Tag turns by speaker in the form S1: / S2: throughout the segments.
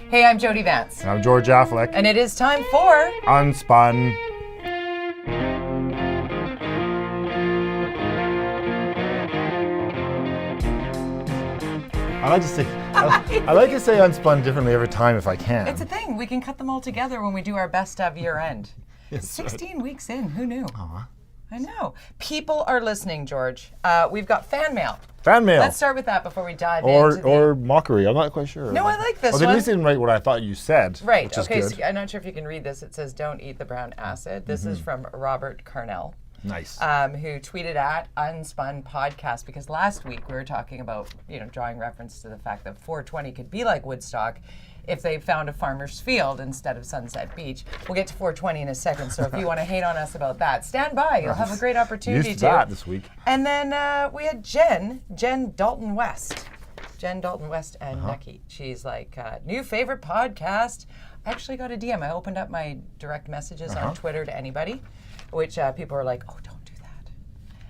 S1: Hey, I'm Jody Vance.
S2: And I'm George Affleck.
S1: And it is time for
S2: UnSpun. I like to say UnSpun differently every time if I can.
S1: It's a thing. We can cut them all together when we do our best of year end. 16 weeks in. Who knew? I know. People are listening, George. We've got fan mail.
S2: Fan mail.
S1: Let's start with that before we dive into
S2: or mockery. I'm not quite sure.
S1: No, I like this
S2: one. They at least didn't write what I thought you said.
S1: Right.
S2: Which is
S1: Okay.
S2: good.
S1: So I'm not sure if you can read this. It says, "Don't eat the brown acid." This is from Robert Carnell.
S2: Nice.
S1: Who tweeted at UnSpun podcast, because last week we were talking about, drawing reference to the fact that 420 could be like Woodstock if they found a farmer's field instead of Sunset Beach. We'll get to 420 in a second, so if you want to hate on us about that, stand by. You'll have a great opportunity
S2: Used
S1: to.
S2: that this week.
S1: And then we had Jen Dalton West. Jen Dalton West and Nucky. She's like, new favorite podcast. I actually got a DM. I opened up my direct messages on Twitter to anybody, which people are like, oh, don't do that.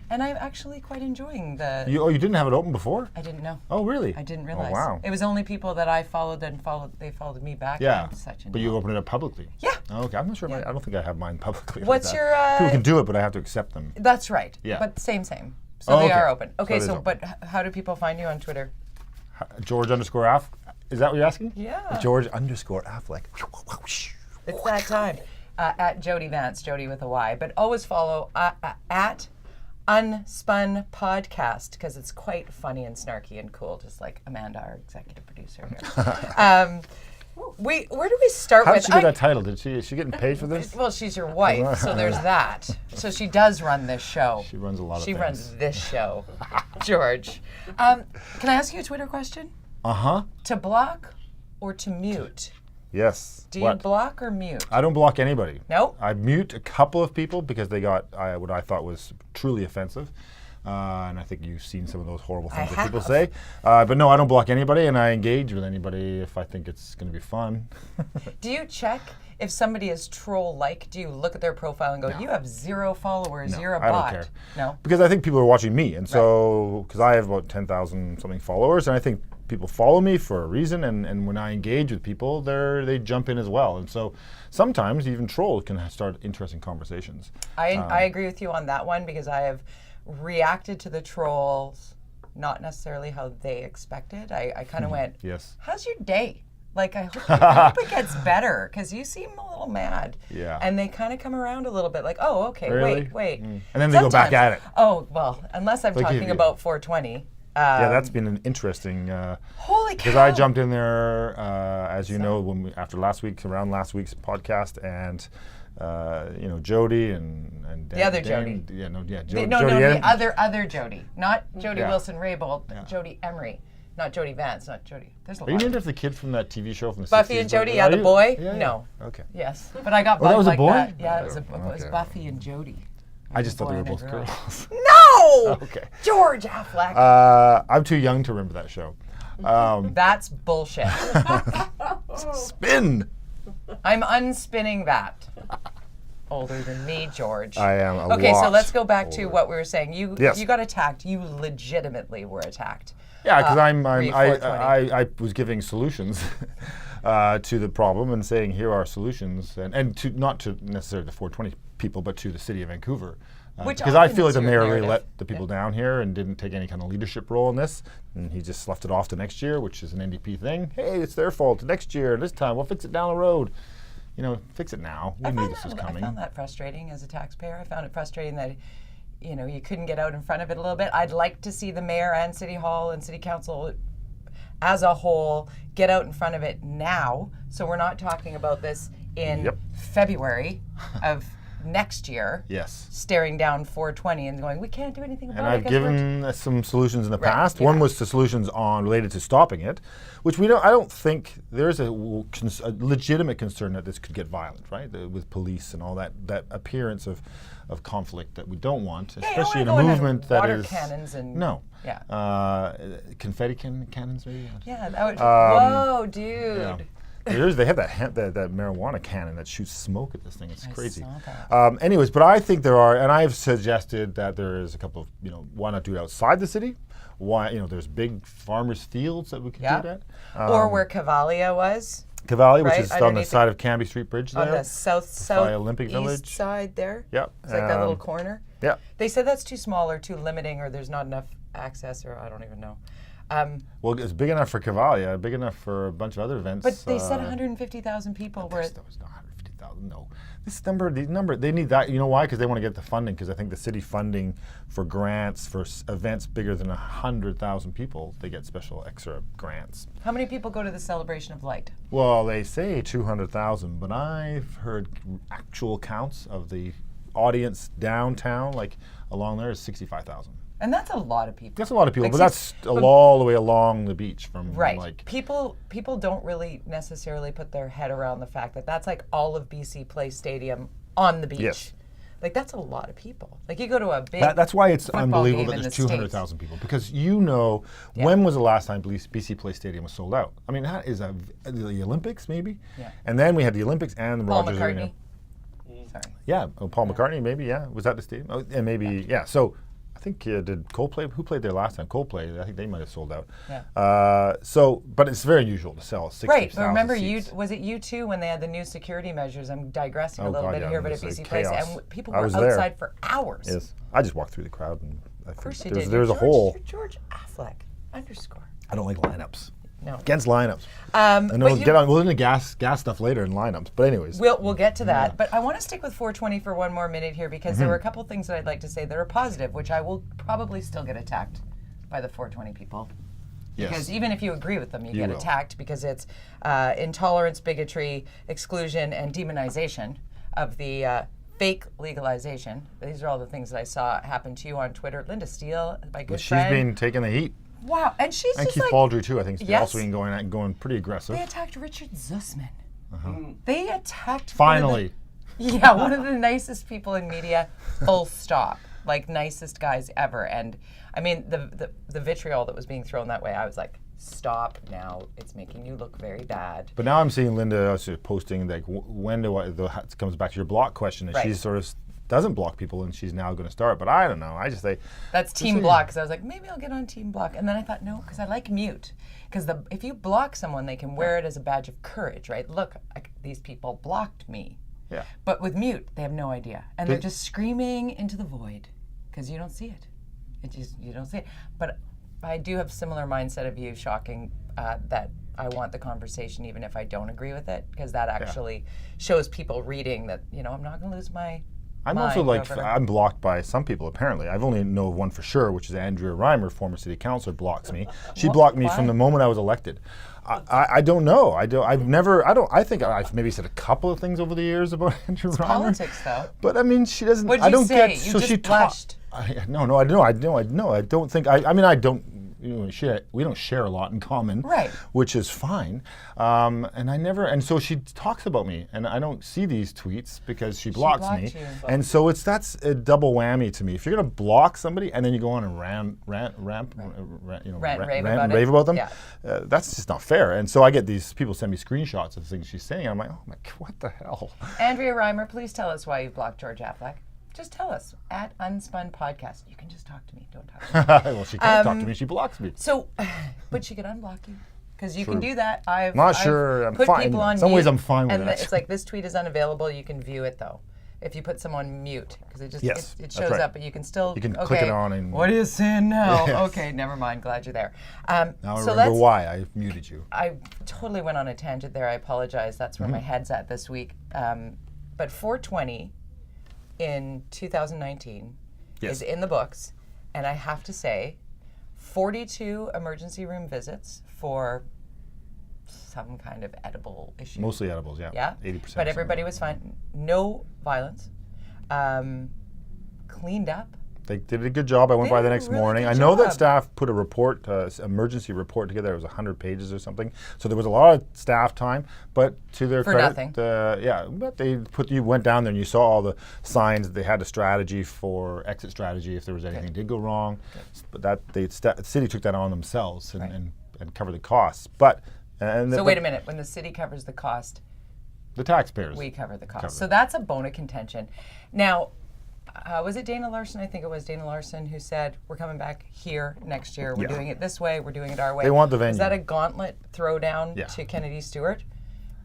S1: And I'm actually quite enjoying the...
S2: You didn't have it open before?
S1: I didn't know.
S2: Oh, really?
S1: I didn't realize.
S2: Oh, wow.
S1: It was only people that I followed and they followed me back.
S2: Yeah,
S1: I'm such a
S2: but you opened it up publicly.
S1: Yeah.
S2: Oh, okay, I'm not sure. I don't think I have mine publicly.
S1: What's
S2: like
S1: your...
S2: People can do it, but I have to accept them.
S1: That's right.
S2: Yeah.
S1: But same. So they are open. Okay,
S2: So it is
S1: but how do people find you on Twitter?
S2: George_Aff. Is that what you're asking?
S1: Yeah.
S2: George_Affleck.
S1: It's that time. At Jody Vance, Jody with a Y. But always follow at UnSpun podcast, because it's quite funny and snarky and cool, just like Amanda, our executive producer here. Where do we start
S2: How
S1: with?
S2: did she get that title? Is she getting paid for this?
S1: Well, she's your wife, so there's that. So she does run this show.
S2: She runs a lot of things.
S1: She runs this show, George. Can I ask you a Twitter question? To block or to mute?
S2: Yes.
S1: Do you block or mute?
S2: I don't block anybody.
S1: Nope.
S2: I mute a couple of people because they got what I thought was truly offensive. And I think you've seen some of those horrible things that people say. But no, I don't block anybody, and I engage with anybody if I think it's going to be fun.
S1: Do you check if somebody is troll-like? Do you look at their profile and go, you have 0 followers, you're a bot?
S2: I don't care.
S1: No?
S2: Because I think people are watching me. And so, because I have about 10,000 something followers, and I think people follow me for a reason, and when I engage with people, they jump in as well. And so sometimes even trolls can start interesting conversations.
S1: I agree with you on that one, because I have reacted to the trolls not necessarily how they expected. I kind of went,
S2: yes.
S1: How's your day? Like, I hope it gets better, because you seem a little mad.
S2: Yeah.
S1: And they kind of come around a little bit like, oh, okay,
S2: really?
S1: wait.
S2: And then they go back at it.
S1: Oh, well, unless I'm talking about 420.
S2: Yeah, that's been an interesting.
S1: Holy cow!
S2: Because I jumped in there, as you know, around last week's podcast, and Jody and
S1: the other Jody.
S2: Jody.
S1: The other Jody, not Jody Wilson-Raybould, Jody Emery, not Jody Vance, not Jody. There's a lot.
S2: Are you named after the kid from that TV show from the
S1: Buffy
S2: 60s?
S1: and Jody? Yeah, the boy.
S2: Yeah.
S1: No.
S2: Okay.
S1: Yes, but I got
S2: that was
S1: like
S2: a boy?
S1: that. Yeah, it was Buffy and Jody.
S2: I just thought they were both girls.
S1: No!
S2: Okay.
S1: George Affleck.
S2: I'm too young to remember that show.
S1: That's bullshit.
S2: Spin!
S1: I'm unspinning that. Older than me, George.
S2: I am a
S1: Okay, so
S2: lot
S1: let's go back
S2: older.
S1: to what we were saying. You
S2: Yes.
S1: got attacked. You legitimately were attacked.
S2: Yeah, because I was giving solutions to the problem and saying here are solutions, and to not to necessarily the 420 people, but to the city of Vancouver. Because I feel like the mayor really let the people down here and didn't take any kind of leadership role in this, and he just left it off to next year, which is an NDP thing. Hey, it's their fault. Next year, this time, we'll fix it down the road. Fix it now. We knew this was coming.
S1: I found that frustrating as a taxpayer. I found it frustrating that you couldn't get out in front of it a little bit. I'd like to see the mayor and city hall and city council as a whole get out in front of it now, so we're not talking about this in February of next year.
S2: Yes.
S1: Staring down 420 and going, we can't do anything about it.
S2: And I've given some solutions in the past.
S1: Yeah.
S2: One was the solutions related to stopping it, which I don't think there's a legitimate concern that this could get violent, right? With police and all that appearance of conflict that we don't want, especially in a movement that is
S1: water cannons and
S2: confetti cannons maybe.
S1: Yeah, that would. Whoa, dude.
S2: Yeah. They have that marijuana cannon that shoots smoke at this thing. It's crazy.
S1: Saw that.
S2: Anyways, but I think there are, and I've suggested that there is a couple of, why not do it outside the city? Why, there's big farmers' fields that we could do that.
S1: Or where Cavalia was.
S2: Cavalia, which
S1: right?
S2: is on the side of Cambie Street Bridge there.
S1: On the south
S2: Olympic
S1: east
S2: Village
S1: side there.
S2: Yep.
S1: It's like that little corner.
S2: Yeah.
S1: They said that's too small or too limiting, or there's not enough access, or I don't even know.
S2: Well, it's big enough for Cavalia, big enough for a bunch of other events.
S1: But they said 150,000 people were.
S2: That was not 150,000. No, this number, they need that. You know why? Because they want to get the funding. Because I think the city funding for grants for events bigger than 100,000 people, they get special extra grants.
S1: How many people go to the Celebration of Light?
S2: Well, they say 200,000, but I've heard actual counts of the audience downtown, like along there, is 65,000.
S1: And that's a lot of people.
S2: That's a lot of people, like but that's all the way along the beach from like...
S1: People don't really necessarily put their head around the fact that that's like all of BC Place Stadium on the beach.
S2: Yes.
S1: Like that's a lot of people. Like you go to a big
S2: That's why it's unbelievable that there's 200,000 people. Because when was the last time BC Place Stadium was sold out? I mean, that is the Olympics maybe?
S1: Yeah.
S2: And then we had the Olympics and the
S1: Paul
S2: Rogers
S1: McCartney.
S2: Arena.
S1: Sorry.
S2: Yeah, Paul McCartney maybe, yeah. Was that the stadium? Oh, and maybe, yeah. So I think did Coldplay? Who played there last time? Coldplay. I think they might have sold out.
S1: Yeah.
S2: But it's very unusual to sell 60,000
S1: Right. But remember,
S2: seats.
S1: was it U2 when they had the new security measures? I'm digressing a little bit here, but at BC
S2: chaos.
S1: Place, and people were outside for hours.
S2: Yes. I just walked through the crowd, and
S1: of course you did.
S2: There was a hole.
S1: You're George Affleck _.
S2: I don't like lineups.
S1: No.
S2: Against lineups. And we'll get into gas stuff later in lineups. But anyways.
S1: We'll get to that. Yeah. But I want to stick with 420 for one more minute here because there were a couple things that I'd like to say that are positive, which I will probably still get attacked by the 420 people.
S2: Yes.
S1: Because even if you agree with them, you get attacked because it's intolerance, bigotry, exclusion, and demonization of the fake legalization. These are all the things that I saw happen to you on Twitter. Linda Steele, my good friend.
S2: She's been taking the heat.
S1: Wow, and she's just
S2: Keith
S1: like...
S2: Baldry, too, I think, is also been going pretty aggressive.
S1: They attacked Richard Zussman. They attacked...
S2: Finally.
S1: One of the nicest people in media, full stop. Like, nicest guys ever. And, I mean, the vitriol that was being thrown that way, I was like, stop now. It's making you look very bad.
S2: But now I'm seeing Linda posting, like, when do it comes back to your block question, and she's sort of... doesn't block people, and she's now going to start. But I don't know. I just say
S1: that's team block. Because I was like, maybe I'll get on team block, and then I thought no, because I like mute. Because if you block someone, they can wear it as a badge of courage, right? Look, these people blocked me.
S2: Yeah.
S1: But with mute, they have no idea, and they're just screaming into the void because you don't see it. You don't see it. But I do have similar mindset of you. Shocking that I want the conversation even if I don't agree with it, because that actually shows people reading that I'm not going to lose my.
S2: I'm also like, I'm blocked by some people apparently. I've only know of one for sure, which is Andrea Reimer, former city councillor, blocks me. She blocked me from the moment I was elected. I don't know. I think I've maybe said a couple of things over the years about Andrea Reimer.
S1: Politics though.
S2: But I mean, she doesn't,
S1: What'd
S2: I don't
S1: you say?
S2: get,
S1: You
S2: so
S1: just
S2: she
S1: blushed.
S2: No, I don't think, I mean, I don't, we don't share a lot in common,
S1: right?
S2: Which is fine, and so she talks about me, and I don't see these tweets because she blocks me, and so that's a double whammy to me. If you're gonna block somebody and then you go on and rave about them, that's just not fair. And so I get these people send me screenshots of things she's saying, and I'm like, oh my, what the hell?
S1: Andrea Reimer, please tell us why you blocked George Affleck. Just tell us at UnSpun Podcast. You can just talk to me. Don't talk to me.
S2: Well, she can't talk to me. She blocks me.
S1: So, but she can unblock you because you can do that. I've
S2: sure. I'm
S1: put
S2: fine.
S1: people on
S2: In some
S1: mute,
S2: ways, I'm fine with
S1: and
S2: that.
S1: it's like this tweet is unavailable. You can view it though. If you put someone mute, because it just it shows up, but you can still
S2: click it on and.
S1: What are you saying now?
S2: Yes.
S1: Okay, never mind. Glad you're there.
S2: Now I remember why I muted you.
S1: I totally went on a tangent there. I apologize. That's where my head's at this week. But 420. In 2019 is in the books, and I have to say 42 emergency room visits for some kind of edible issue.
S2: Mostly edibles, yeah.
S1: Yeah?
S2: 80%.
S1: But everybody was fine. No violence. Cleaned up.
S2: They did a good job. I went by the next morning. I know that staff put a report, emergency report together. It was 100 pages or something. So there was a lot of staff time, but to their credit, but you went down there and you saw all the signs that they had a strategy for exit strategy if there was anything did go wrong. But the city took that on themselves and covered the costs. But
S1: wait a minute. When the city covers the cost,
S2: the taxpayers
S1: we cover the cost. So that's a bone of contention. Now. Was it Dana Larson? I think it was Dana Larson who said, we're coming back here next year. We're doing it this way. We're doing it our way.
S2: They want the venue.
S1: Is that a gauntlet throwdown to Kennedy Stewart?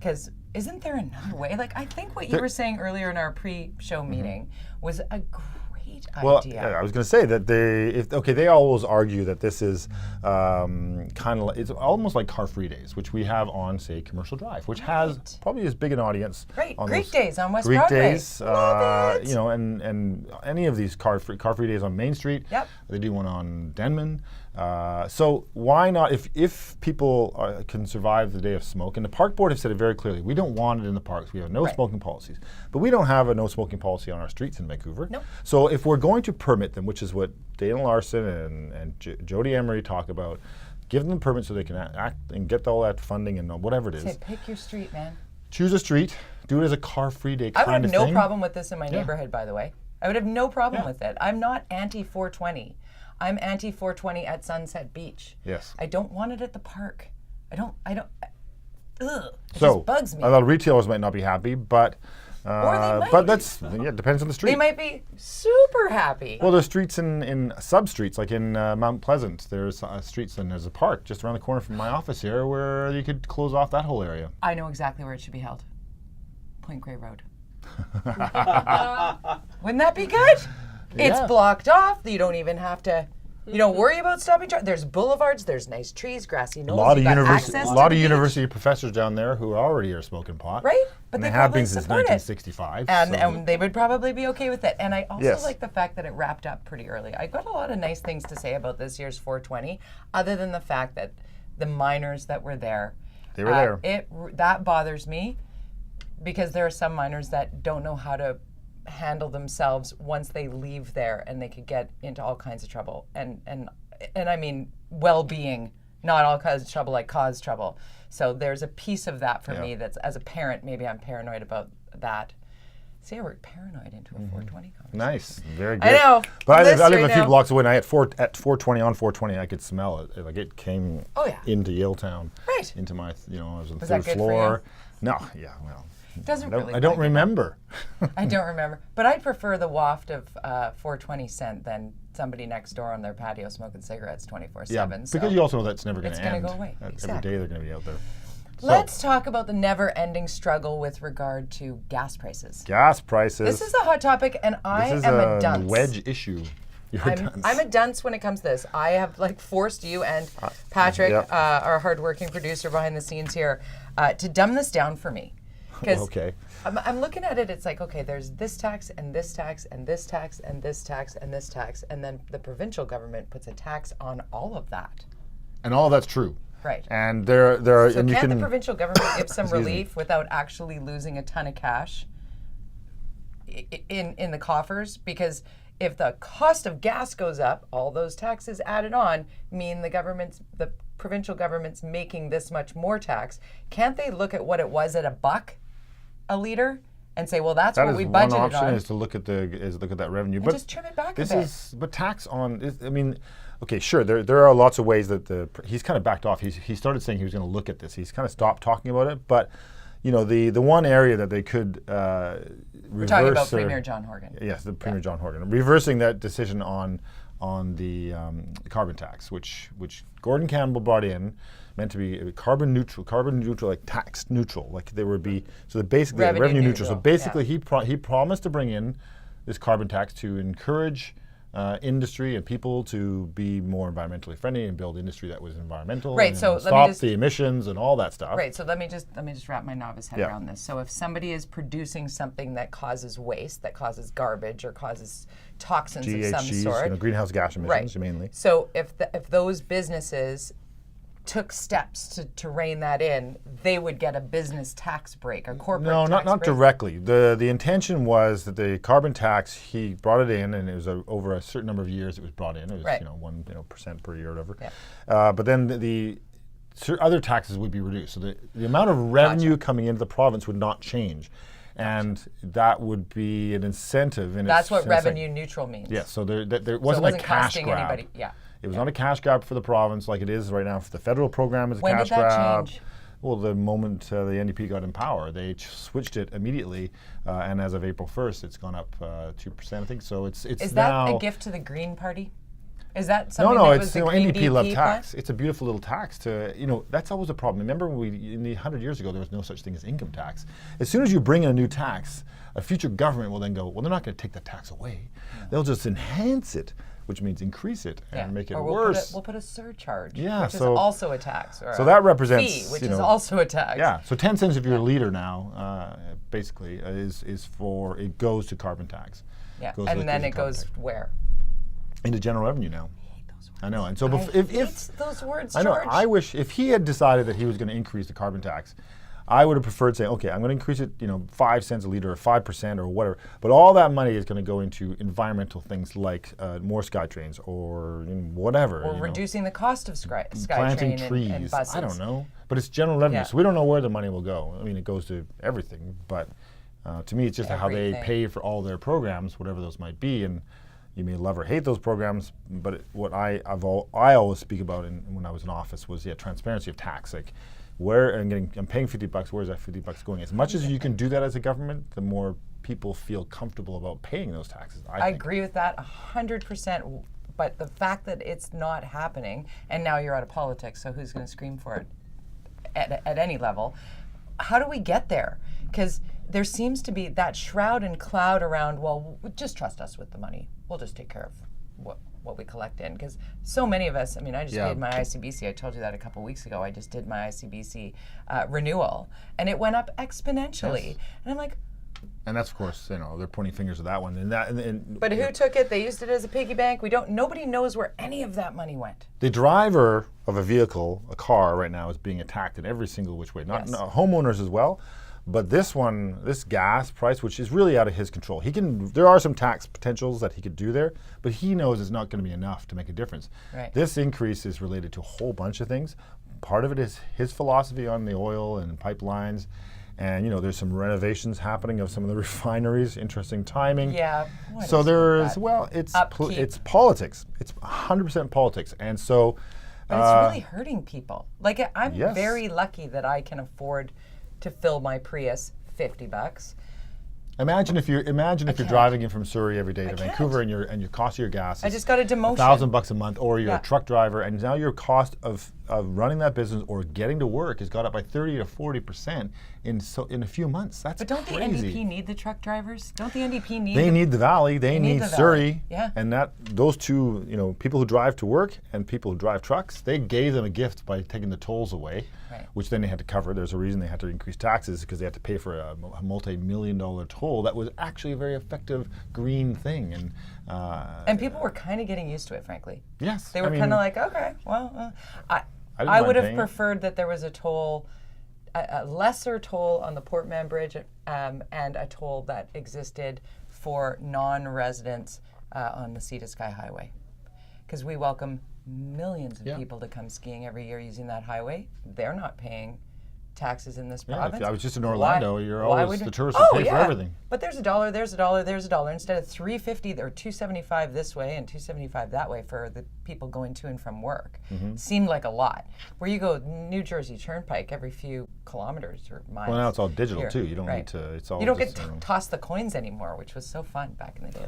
S1: Because isn't there another way? Like, I think what you were saying earlier in our pre-show meeting was a great idea.
S2: I was going to say that they always argue that this is kind of it's almost like car-free days, which we have on, say, Commercial Drive, which has probably as big an audience.
S1: Right,
S2: on
S1: Greek Days on West
S2: Greek
S1: Broadway.
S2: Days,
S1: Love it.
S2: you know, and any of these car-free days on Main Street.
S1: Yep.
S2: They do one on Denman. So why not, if people can survive the day of smoke, and the park board have said it very clearly, we don't want it in the parks. We have no smoking policies. But we don't have a no smoking policy on our streets in Vancouver.
S1: Nope.
S2: So if we're going to permit them, which is what Dana Larson and Jody Emery talk about, give them the permit so they can act and get all that funding and whatever it is.
S1: Say, pick your street, man.
S2: Choose a street, do it as a car-free day kind of thing.
S1: I would have no problem with this in my neighborhood, by the way. I would have no problem with it. I'm not anti-420. I'm anti-420 at Sunset Beach.
S2: Yes.
S1: I don't want it at the park. Ugh. It
S2: So,
S1: just bugs me.
S2: a lot of retailers might not be happy, but it depends on the street.
S1: They might be super happy.
S2: Well, there's streets in sub-streets, like in Mount Pleasant. There's streets and there's a park just around the corner from my office here where you could close off that whole area.
S1: I know exactly where it should be held. Point Grey Road. Wouldn't that be good? It's blocked off. You don't even have to, worry about stopping traffic. There's boulevards. There's nice trees, grassy knolls.
S2: A lot of university professors down there who already are smoking pot.
S1: Right, but
S2: and
S1: they
S2: have been
S1: probably
S2: since
S1: support
S2: 1965.
S1: And they would probably be okay with it. And I also like the fact that it wrapped up pretty early. I got a lot of nice things to say about this year's 420, other than the fact that the minors that were there.
S2: They were there.
S1: That bothers me because there are some minors that don't know how to handle themselves once they leave there, and they could get into all kinds of trouble. And I mean well-being, not all kinds of trouble, like cause trouble. So there's a piece of that for me that's, as a parent, maybe I'm paranoid about that. See, I worked paranoid into a 420 conversation.
S2: Nice, very good.
S1: I know.
S2: But I live a few blocks away, and at 420 on 420, I could smell it. Like it came into Yaletown.
S1: Right.
S2: Into my, I was on the
S1: Was
S2: third
S1: that good
S2: floor.
S1: for you?
S2: No, well.
S1: I
S2: don't remember.
S1: I don't remember. But I'd prefer the waft of 420 scent than somebody next door on their patio smoking cigarettes 24/7.
S2: Yeah, because you also know that's never going to end.
S1: It's going to go away. Exactly.
S2: Every day they're going to be out there.
S1: Let's talk about the never-ending struggle with regard to gas prices.
S2: Gas prices.
S1: This is a hot topic, and I am a dunce.
S2: This is a wedge issue.
S1: I'm a dunce when it comes to this. I have forced you and Patrick, our hardworking producer behind the scenes here, to dumb this down for me. Because I'm looking at it, it's like, okay, there's this tax and this tax and this tax and this tax and this tax, and then the provincial government puts a tax on all of that.
S2: And all of that's true.
S1: Right.
S2: And there are.
S1: So
S2: and
S1: can't the provincial government give some relief without actually losing a ton of cash in the coffers? Because if the cost of gas goes up, all those taxes added on mean the provincial government's making this much more tax. Can't they look at what it was at $1 a liter and say, well, that's what we budgeted on?
S2: One option is to look at that revenue,
S1: but just trim it back a bit.
S2: But tax on. I mean, okay, sure. There are lots of ways that he's kind of backed off. He started saying he was going to look at this. He's kind of stopped talking about it. But the one area that they could
S1: we're talking about Premier John Horgan.
S2: Yes, the Premier John Horgan, reversing that decision on the carbon tax, which Gordon Campbell brought in, meant to be carbon neutral, like tax neutral, like there would be, so basically revenue neutral. So basically he promised to bring in this carbon tax to encourage industry and people to be more environmentally friendly and build industry that was environmental,
S1: right?
S2: And
S1: so
S2: stop the emissions and all that stuff.
S1: Right. So let me just wrap my novice head around this. So if somebody is producing something that causes waste, that causes garbage, or causes toxins
S2: GHGs,
S1: of some sort,
S2: greenhouse gas emissions mainly.
S1: So if those businesses took steps to rein that in, they would get a business tax break, a corporate tax break.
S2: No, not directly. The intention was that the carbon tax, he brought it in, and it was over a certain number of years it was brought in. It was 1% per year or whatever. Yeah. But then the other taxes would be reduced. So the amount of revenue coming into the province would not change. And that would be an incentive.
S1: That's what revenue neutral means.
S2: Yes, so there wasn't a cash grab.
S1: Anybody. Yeah.
S2: It was not a cash grab for the province like it is right now. For the federal program is a cash grab.
S1: When did that change?
S2: Well, the moment the NDP got in power, they switched it immediately, and as of April 1st, it's gone up 2%, I think. So it's
S1: is
S2: now.
S1: Is that a gift to the Green Party? Is that something that was the
S2: NDP love
S1: plan?
S2: tax. It's a beautiful little tax to, that's always a problem. Remember in the 100 years ago, there was no such thing as income tax. As soon as you bring in a new tax, a future government will then go, well, they're not going to take the tax away. They'll just enhance it, which means increase it and make it worse.
S1: We'll put a surcharge,
S2: which
S1: is also a tax. Or
S2: so that represents
S1: fee, which is also a tax.
S2: Yeah, so 10 cents if you're a leader now, basically, it goes to carbon tax.
S1: Yeah, and then it goes where?
S2: Into general revenue now.
S1: I hate those words.
S2: I know, and so
S1: if those words,
S2: I know,
S1: George.
S2: I wish if he had decided that he was going to increase the carbon tax, I would have preferred saying, okay, I'm going to increase it, 5 cents a liter or 5% or whatever, but all that money is going to go into environmental things like more SkyTrains or whatever.
S1: Or reducing the cost of
S2: planting
S1: SkyTrain
S2: trees.
S1: and buses.
S2: I don't know, but it's general revenue, so we don't know where the money will go. I mean, it goes to everything, but to me, it's just how they pay for all their programs, whatever those might be, and you may love or hate those programs, but what I always speak about when I was in office was transparency of tax. Like, I'm paying $50. Where's that $50 going? As much as you can do that as a government, the more people feel comfortable about paying those taxes. I
S1: agree with that 100%. But the fact that it's not happening, and now you're out of politics, so who's going to scream for it at any level? How do we get there? Because there seems to be that shroud and cloud around, well, just trust us with the money. We'll just take care of what we collect in. Because so many of us, I just paid my ICBC. I told you that a couple weeks ago. I just did my ICBC renewal, and it went up exponentially. Yes. And I'm like,
S2: and that's, of course, they're pointing fingers at that one.
S1: But who took it? They used it as a piggy bank. Nobody knows where any of that money went.
S2: The driver of a vehicle, a car right now, is being attacked in every single which way. Not homeowners as well. But this gas price, which is really out of his control, there are some tax potentials that he could do there, but he knows it's not going to be enough to make a difference.
S1: Right.
S2: This increase is related to a whole bunch of things. Part of it is his philosophy on the oil and pipelines, and there's some renovations happening of some of the refineries. Interesting timing.
S1: Yeah.
S2: So it's politics. It's 100% politics, and so.
S1: But it's really hurting people. Like, I'm very lucky that I can afford to fill my Prius $50.
S2: Imagine if you're driving in from Surrey every day to Vancouver and your cost of your gas is
S1: I just got a demotion.
S2: $1,000 a month, or you're a truck driver, and now your cost of running that business or getting to work has got up by 30 to 40% in a few months. That's crazy.
S1: But don't the NDP need the truck drivers? Don't the NDP need?
S2: They need the Valley. They need Surrey.
S1: Yeah.
S2: And those two, people who drive to work and people who drive trucks, they gave them a gift by taking the tolls away, which then they had to cover. There's a reason they had to increase taxes, because they had to pay for a multi-million-dollar toll that was actually a very effective green thing.
S1: And people were kind of getting used to it, frankly.
S2: Yes.
S1: They were kind of like, okay, well, I would have preferred that there was a toll, a lesser toll on the Portman Bridge, and a toll that existed for non-residents on the Sea to Sky Highway. Because we welcome millions of people to come skiing every year using that highway. They're not paying taxes in this province.
S2: I was just in Orlando. The tourists pay for everything.
S1: But there's a dollar, there's a dollar, there's a dollar. Instead of $3.50 or $2.75 this way and $2.75 that way for the people going to and from work. Seemed like a lot. Where you go New Jersey Turnpike every few kilometers or miles.
S2: Well, now it's all digital too. You don't need to. It's all.
S1: You don't get to toss the coins anymore, which was so fun back in the day.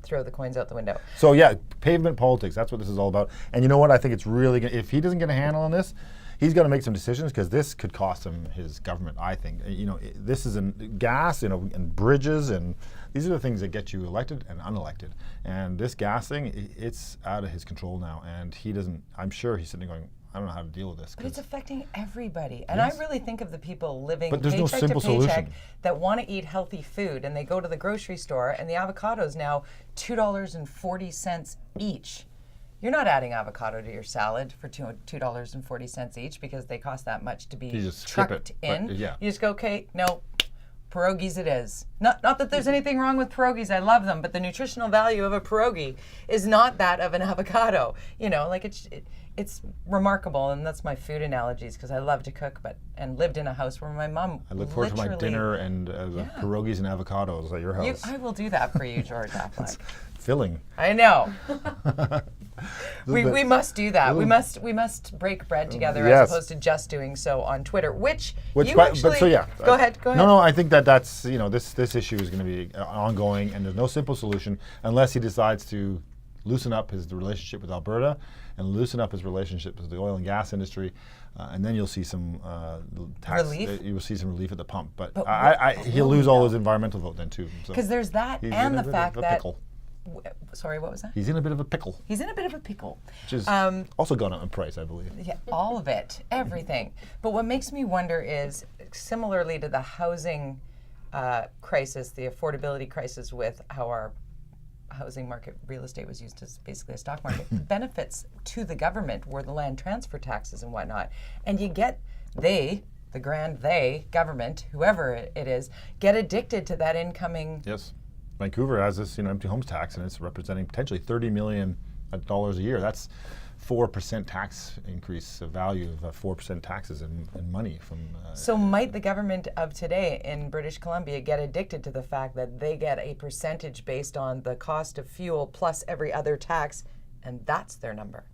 S1: Throw the coins out the window.
S2: So pavement politics. That's what this is all about. And you know what? I think it's really if he doesn't get a handle on this, he's got to make some decisions, because this could cost him his government, I think. This is in gas, and bridges, and these are the things that get you elected and unelected. And this gas thing, it's out of his control now, and he doesn't. I'm sure he's sitting going, I don't know how to deal with this.
S1: But it's affecting everybody. And I really think of the people living
S2: but there's
S1: paycheck
S2: no simple
S1: to paycheck
S2: solution.
S1: that want to eat healthy food, and they go to the grocery store, and the avocados now $2.40 each. You're not adding avocado to your salad for $2.40 each because they cost that much to be trucked in. You just go, okay, no, pierogies it is. Not that there's anything wrong with pierogies. I love them, but the nutritional value of a pierogi is not that of an avocado. It's remarkable, and that's my food analogies, because I love to cook, and lived in a house where my mom. I
S2: look forward to my dinner and pierogies and avocados at your house.
S1: I will do that for you, George Affleck.
S2: Filling.
S1: I know. we must do that. We must break bread together as opposed to just doing so on Twitter, which you actually. Go ahead.
S2: No, I think that's this issue is going to be ongoing, and there's no simple solution unless he decides to loosen up his relationship with Alberta and loosen up his relationship with the oil and gas industry, and then you'll see some
S1: relief.
S2: You will see some relief at the pump. But
S1: will
S2: he'll lose
S1: he,
S2: all
S1: though?
S2: his environmental vote then too.
S1: Because there's that,
S2: he's
S1: and
S2: in a
S1: the
S2: bit
S1: fact
S2: of a
S1: that.
S2: pickle.
S1: Sorry, what was that?
S2: He's in a bit of a pickle.
S1: He's in a bit of a pickle.
S2: Which is also gone up in price, I believe.
S1: Yeah, all of it, everything. But what makes me wonder is, similarly to the housing crisis, the affordability crisis with how our housing market, real estate was used as basically a stock market, benefits to the government were the land transfer taxes and whatnot. And you get, the grand government, whoever it is, get addicted to that incoming.
S2: Yes. Vancouver has this, empty homes tax, and it's representing potentially $30 million a year. That's 4% tax increase of value of 4% taxes in money from.
S1: So might the government of today in British Columbia get addicted to the fact that they get a percentage based on the cost of fuel plus every other tax, and that's their number,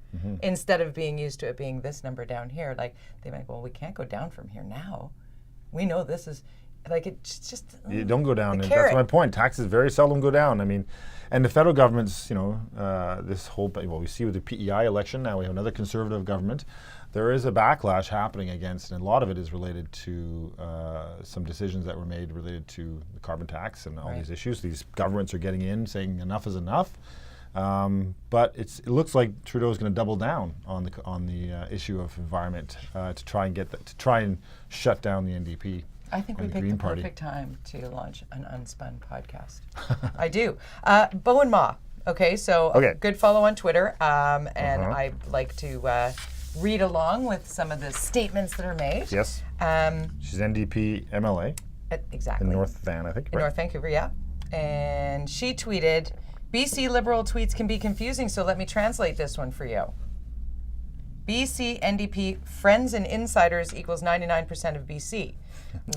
S1: instead of being used to it being this number down here? Like they might, well, we can't go down from here now. We know this is. Like it's just
S2: you don't go down. That's my point. Taxes very seldom go down. I mean, and the federal government's, this whole. Well, we see with the PEI election now we have another conservative government. There is a backlash happening against, and a lot of it is related to some decisions that were made related to the carbon tax and all these issues. These governments are getting in, saying enough is enough. But it looks like Trudeau is going to double down on the issue of environment to try and shut down the NDP.
S1: I think we picked the perfect time to launch an UnSpun podcast. I do. Bo and Ma. Okay, so good follow on Twitter, and I like to read along with some of the statements that are made.
S2: Yes. She's NDP MLA.
S1: Exactly.
S2: In North Van, I think.
S1: In North Vancouver, yeah. And she tweeted, BC Liberal tweets can be confusing, so let me translate this one for you. BC NDP friends and insiders equals 99% of BC.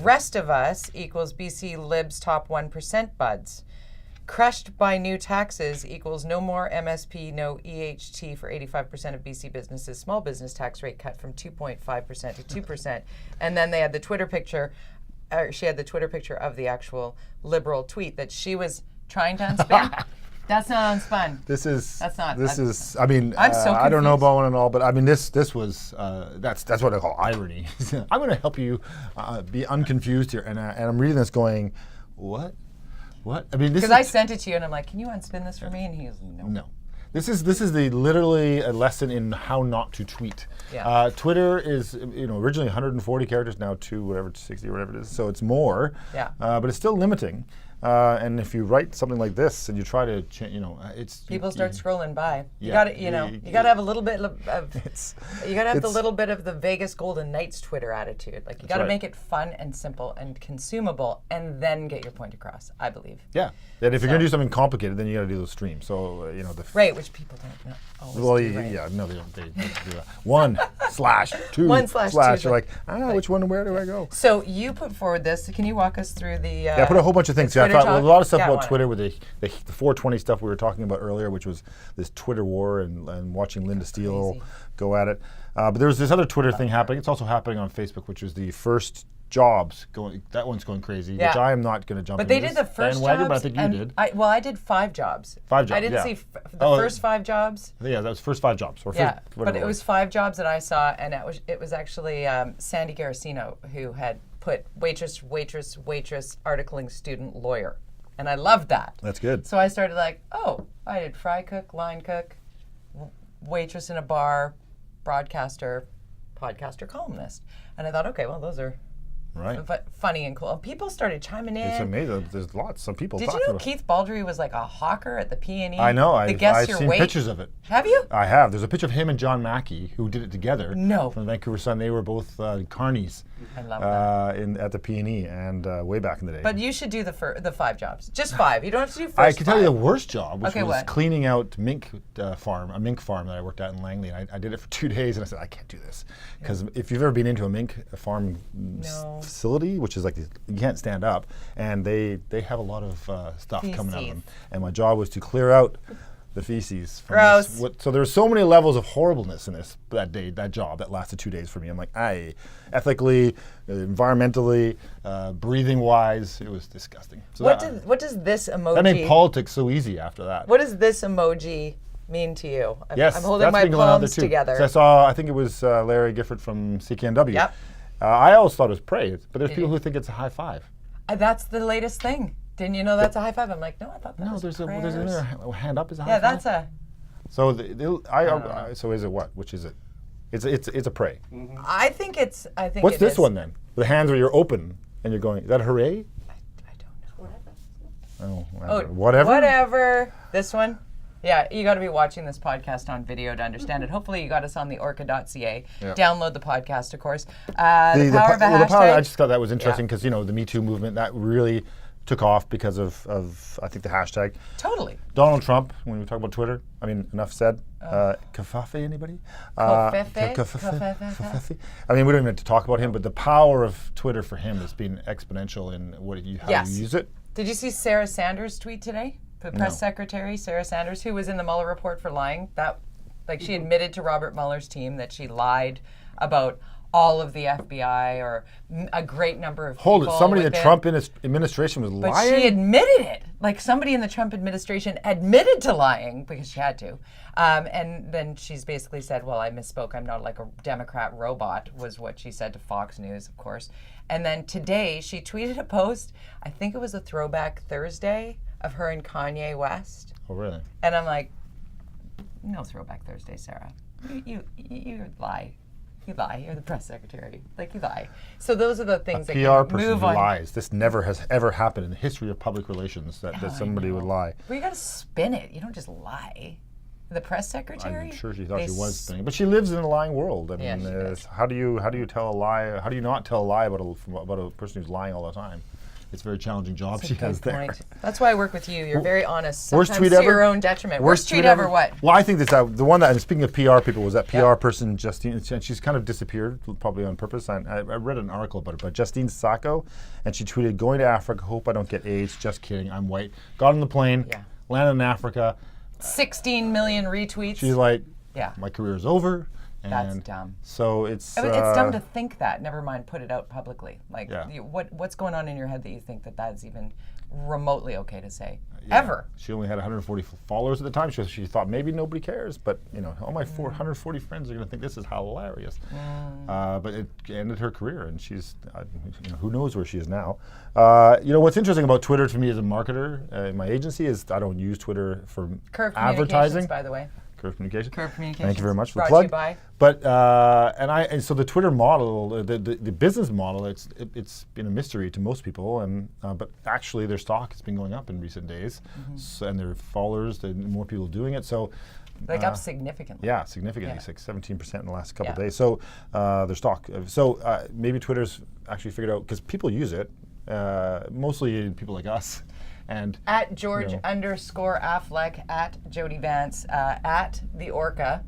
S1: Rest of us equals BC Libs top 1% buds. Crushed by new taxes equals no more MSP, no EHT for 85% of BC businesses. Small business tax rate cut from 2.5% to 2%. And then they had the Twitter picture, she had the Twitter picture of the actual Liberal tweet that she was trying to unspin. That's not unspun.
S2: I mean,
S1: I'm so
S2: I don't know Bowen and all, but I mean, this was, that's what I call irony. I'm going to help you be unconfused here. And I'm reading this going, what? I mean,
S1: because I sent it to you and I'm like, can you unspin this for me? And he was, no.
S2: No. This is literally a lesson in how not to tweet.
S1: Yeah.
S2: Twitter is originally 140 characters, now 60 or whatever it is. So it's more.
S1: Yeah.
S2: But it's still limiting. And if you write something like this and you try to, it's
S1: people start scrolling by. You got to, you got to have a little bit of you got to have the little bit of the Vegas Golden Knights Twitter attitude. Like you got to make it fun and simple and consumable, and then get your point across. I believe.
S2: Yeah. And if you're going to do something complicated, then you got to do those streams. So
S1: which people don't know.
S2: Well, they don't do that. 1/2. 1/2. You're like, which one? Where do I go?
S1: So you put forward this. Can you walk us through the?
S2: I put a whole bunch of things. I thought a lot of stuff about Twitter with the 420 stuff we were talking about earlier, which was this Twitter war and watching Linda Steele go at it. But there was this other Twitter thing happening. It's also happening on Facebook, which was the first jobs going. That one's going crazy, which I am not going to jump.
S1: But they did the first jobs.
S2: But I think you did.
S1: I did 5 jobs.
S2: 5 jobs.
S1: I didn't see the first 5 jobs.
S2: Yeah, that was first 5 jobs.
S1: But it was 5 jobs that I saw, and it was actually Sandy Garacino who had put waitress, articling student, lawyer. And I loved that.
S2: That's good.
S1: So I started I did fry cook, line cook, waitress in a bar, broadcaster, podcaster, columnist. And I thought, okay, well, those are funny and cool. People started chiming in.
S2: It's amazing. There's lots of people
S1: talking
S2: about it.
S1: Did you know Keith Baldry was like a hawker at the P&E?
S2: I know. I've seen pictures of it.
S1: Have you?
S2: I have. There's a picture of him and John Mackey, who did it together.
S1: No.
S2: From the Vancouver Sun. They were both carnies.
S1: I love that.
S2: At the P&E and way back in the day.
S1: But you should do the 5 jobs. Just 5. You don't have to do first
S2: I can tell you the worst job, which was
S1: what?
S2: cleaning out a mink farm that I worked at in Langley. And I did it for 2 days, and I said, I can't do this. Because if you've ever been into a mink farm facility, which is like you can't stand up, and they have a lot of stuff coming out of them. And my job was to clear out the feces.
S1: Gross.
S2: So there were so many levels of horribleness in that job that lasted 2 days for me. I'm like, ethically, environmentally, breathing wise, it was disgusting. So
S1: what does this emoji?
S2: That made politics so easy after that.
S1: What does this emoji mean to you.
S2: Yes,
S1: I'm holding
S2: that's
S1: my
S2: been going on there
S1: palms
S2: too.
S1: together.
S2: So I saw, I think it was Larry Gifford from CKNW.
S1: Yep.
S2: I always thought it was praise, but there's people who think it's a high five.
S1: That's the latest thing. Didn't you know that's a high five? I'm like, no, I thought that was
S2: there's
S1: prayers.
S2: another hand up is a high
S1: Yeah,
S2: five.
S1: that's a.
S2: So so is it what? Which is it? It's a pray.
S1: Mm-hmm. I think
S2: What's this one then? The hands where you're open and you're going. Is that a hooray?
S1: I don't
S2: know.
S1: Oh,
S2: whatever.
S1: Whatever. This one. Yeah, you got to be watching this podcast on video to understand it. Hopefully, you got us on the orca.ca.
S2: Yep.
S1: Download the podcast, of course. The power of a hashtag.
S2: I just thought that was interesting because the Me Too movement that really took off because of I think the hashtag.
S1: Totally.
S2: Donald Trump. When we talk about Twitter, I mean, enough said. Kafafe, anybody?
S1: Kofefe.
S2: I mean, we don't even have to talk about him, but the power of Twitter for him has been exponential in how you use it.
S1: Did you see Sarah Sanders' tweet today? The press secretary, Sarah Sanders, who was in the Mueller report for lying. She admitted to Robert Mueller's team that she lied about all of the FBI or a great number of people.
S2: Hold it. Somebody in the Trump administration was lying?
S1: But she admitted it. Like somebody in the Trump administration admitted to lying because she had to. And then she's basically said, well, I misspoke. I'm not like a Democrat robot, was what she said to Fox News, of course. And then today she tweeted a post, I think it was a throwback Thursday, of her and Kanye West.
S2: Oh, really?
S1: And I'm like, no throwback Thursday, Sarah. You lie. You lie. You're the press secretary. Like, you lie. So those are the things that
S2: PR person
S1: move
S2: who
S1: on.
S2: lies. This never has ever happened in the history of public relations that somebody would lie.
S1: Well, you got to spin it. You don't just lie. The press secretary?
S2: I'm sure she thought she was spinning, but she lives in a lying world. I mean,
S1: does.
S2: how do you tell a lie? How do you not tell a lie about a person who's lying all the time? It's a very challenging job she has there.
S1: Point. That's why I work with you. You're very honest.
S2: Worst
S1: Sometimes
S2: tweet
S1: to
S2: ever?
S1: your own detriment. Worst tweet ever what?
S2: Well, I think the one that, and speaking of PR people, was that PR person, Justine, and she's kind of disappeared, probably on purpose. I read an article about it, but Justine Sacco, and she tweeted, going to Africa, hope I don't get AIDS, just kidding, I'm white. Got on the plane, landed in Africa.
S1: 16 million retweets.
S2: She's like, my career is over.
S1: That's dumb.
S2: So it's
S1: dumb to think that. Never mind, put it out publicly. Like, what's going on in your head that you think that that's even remotely okay to say? Ever?
S2: She only had 140 followers at the time. She thought maybe nobody cares, but all my 440 friends are going to think this is hilarious. But it ended her career, and she's who knows where she is now. What's interesting about Twitter to me as a marketer in my agency is I don't use Twitter for
S1: Curve
S2: advertising.
S1: By the way.
S2: Curve Communications.
S1: Thank
S2: you very much for the
S1: plug.
S2: plug.
S1: Brought to you by.
S2: But and so the Twitter model, the business model, it's been a mystery to most people, and but actually their stock has been going up in recent days, and their followers, more people doing it. So
S1: up significantly.
S2: Yeah, significantly, 17% in the last couple of days. So their stock. So maybe Twitter's actually figured out, because people use it, mostly people like us. And
S1: at George _ Affleck, at Jody Vance, at the Orca.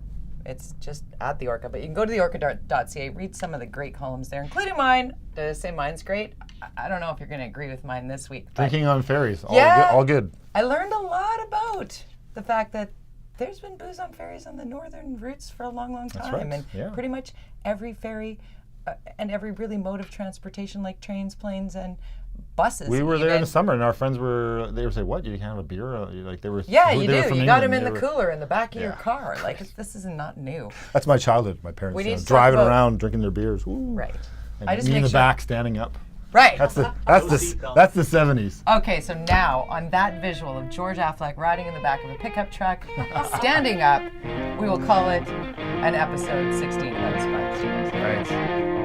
S1: It's just at the Orca, but you can go to the orca.ca, read some of the great columns there, including mine. Did I say mine's great? I don't know if you're going to agree with mine this week.
S2: Drinking on ferries, all good.
S1: I learned a lot about the fact that there's been booze on ferries on the northern routes for a long, long time.
S2: That's right.
S1: And pretty much every ferry and every really mode of transportation, like trains, planes, and buses.
S2: We were there in the summer, and our friends they were saying, "What? You can't have a beer?" Like they were.
S1: Yeah, you do. You got them in the
S2: England.
S1: cooler in the back of your car. Like this is not new.
S2: That's my childhood. My parents driving around, drinking their beers. Ooh.
S1: Right.
S2: And me in the back, standing up.
S1: Right.
S2: That's the 70s.
S1: Okay, so now on that visual of George Affleck riding in the back of a pickup truck, standing up, we will call it an episode 16 of UnSpun.
S2: Right.